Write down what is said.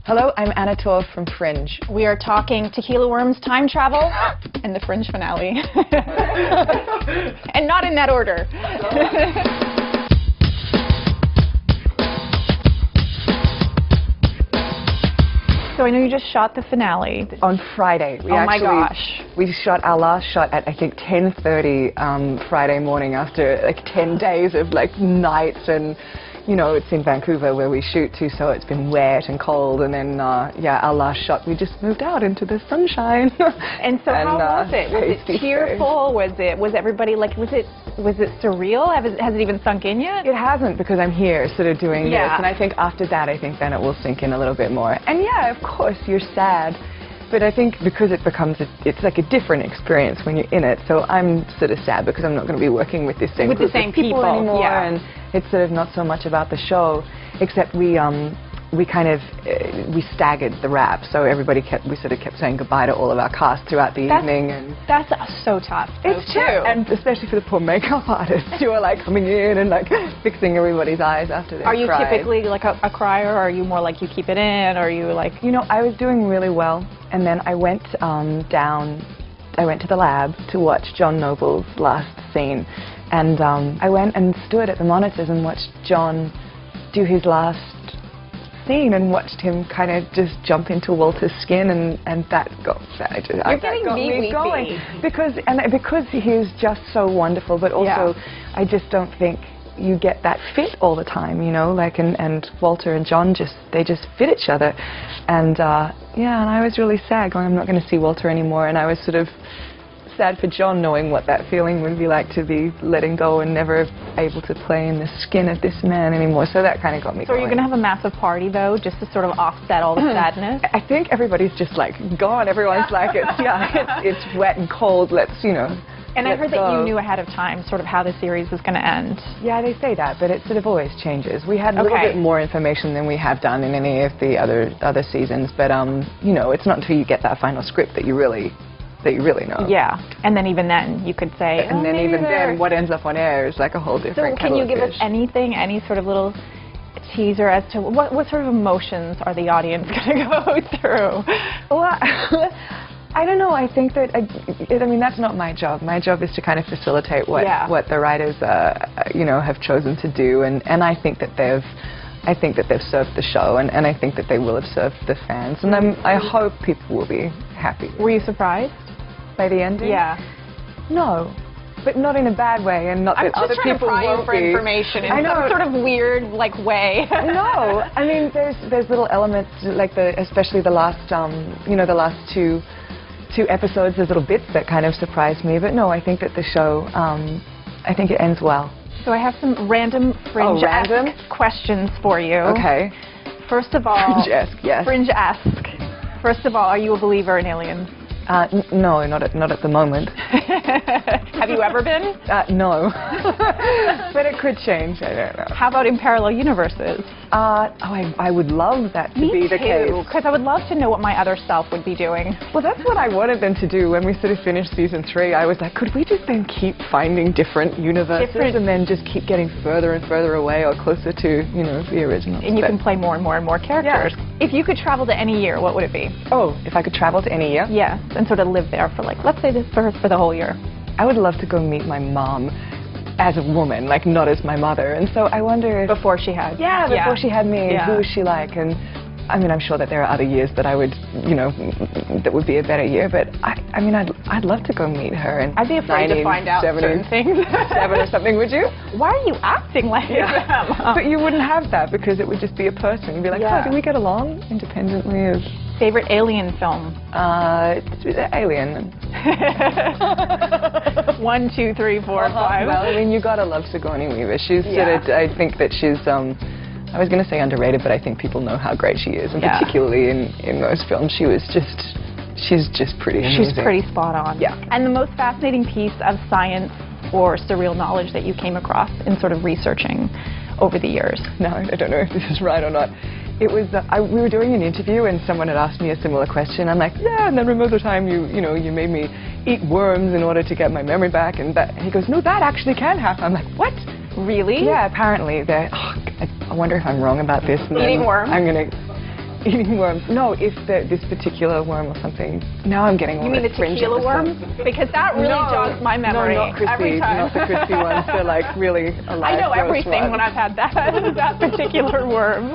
Hello, I'm Anna Torv from Fringe. We are talking Tequila Worms, time travel, and the Fringe finale. And not in that order. So I know you just shot the finale. On Friday. My gosh. We shot our last shot at, I think, 10:30 Friday morning after like 10 days of like nights and, you know, it's in Vancouver where we shoot to, so it's been wet and cold, and then, yeah, our last shot, we just moved out into the sunshine. And so how was it? Was it tearful? Was everybody like, was it surreal? Has it even sunk in yet? It hasn't, because I'm here sort of doing this, and I think after that, I think then it will sink in a little bit more. And yeah, of course, you're sad. But I think because it becomes, it's like a different experience when you're in it. So I'm sort of sad because I'm not going to be working with the same group of people anymore, and it's sort of not so much about the show, except we kind of we staggered the wrap. So we sort of kept saying goodbye to all of our cast throughout the evening, and that's so tough. It's true, and especially for the poor makeup artists who are like coming in and like fixing everybody's eyes after they cry. Are you typically like a crier, or are you more like you keep it in, or are you like? You know, I was doing really well, and then I went I went to the lab to watch John Noble's last scene, and I went and stood at the monitors and watched John do his last scene and watched him kind of just jump into Walter's skin, and that got me going because he was just so wonderful, but also I just don't think you get that fit all the time, you know, like, and Walter and John they just fit each other, and yeah, and I was really sad going, I'm not going to see Walter anymore, and I was sort of sad for John, knowing what that feeling would be like to be letting go and never able to play in the skin of this man anymore. So that kind of got me going. So are you going to have a massive party, though, just to sort of offset all the sadness? I think everybody's just like gone. Everyone's like, it's wet and cold. Let's, you know. And I heard that you knew ahead of time sort of how the series was going to end. Yeah, they say that, but it sort of always changes. We had a little bit more information than we have done in any of the other seasons, but you know, it's not until you get that final script that you really know. Yeah, and then even then you could say, and then even then what ends up on air is like a whole different. So can you give us anything, any sort of little teaser as to what sort of emotions are the audience going to go through? Well, I don't know. I think that I mean, that's not my job. My job is to kind of facilitate what the writers you know, have chosen to do, and I think that they've served the show, and I think that they will have served the fans, and I hope people will be happy. Were you surprised by the ending? Yeah. No, but not in a bad way, and not that other people won't for information in some sort of weird like way. No, I mean there's little elements like especially the last you know, the last two episodes. There's little bits that kind of surprised me, but no, I think that the show I think it ends well. So I have some random Fringe-esque questions for you. Okay. First of all, Fringe-esque, yes. Fringe-esque. First of all, are you a believer in aliens? No, not at the moment. Have you ever been? No. But it could change, I don't know. How about in parallel universes? I would love that to be the case. Because I would love to know what my other self would be doing. Well, that's what I wanted them to do when we sort of finished season 3. I was like, could we just then keep finding different universes and then just keep getting further and further away or closer to, you know, the original? And you can play more and more and more characters. Yeah. If you could travel to any year, what would it be? Oh, if I could travel to any year? Yeah, and sort of live there for like, let's say this for the whole year. I would love to go meet my mom as a woman, like not as my mother, and so I wonder if... Before she had... Yeah, before she had me, who was she like, and I mean, I'm sure that there are other years that I would, you know, that would be a better year, but I mean, I'd love to go meet her. And I'd be afraid to find out certain things. 7 or something, would you? Why are you acting like that? But you wouldn't have that, because it would just be a person. You'd be like, oh, do we get along independently of... Favorite alien film? Alien. 1, 2, 3, 4, 5. Well, I mean, you gotta love Sigourney Weaver. She's sort of, I think that she's, I was gonna say underrated, but I think people know how great she is, and particularly in those films, she's just pretty amazing. She's pretty spot on. Yeah. And the most fascinating piece of science or surreal knowledge that you came across in sort of researching over the years? No, I don't know if this is right or not. It was, we were doing an interview and someone had asked me a similar question. I'm like, yeah, and then remember the time you made me eat worms in order to get my memory back, and he goes, no, that actually can happen. I'm like, what? Really? Yeah, apparently. I wonder if I'm wrong about this. Eating worms? I'm gonna eating worms. No, if this particular worm or something. Now I'm getting all You mean the tequila worm? Because that really jogs my memory. No, not crispy. Every time. Not the crispy ones. They're like really alive. I know everything when I've had that particular worm.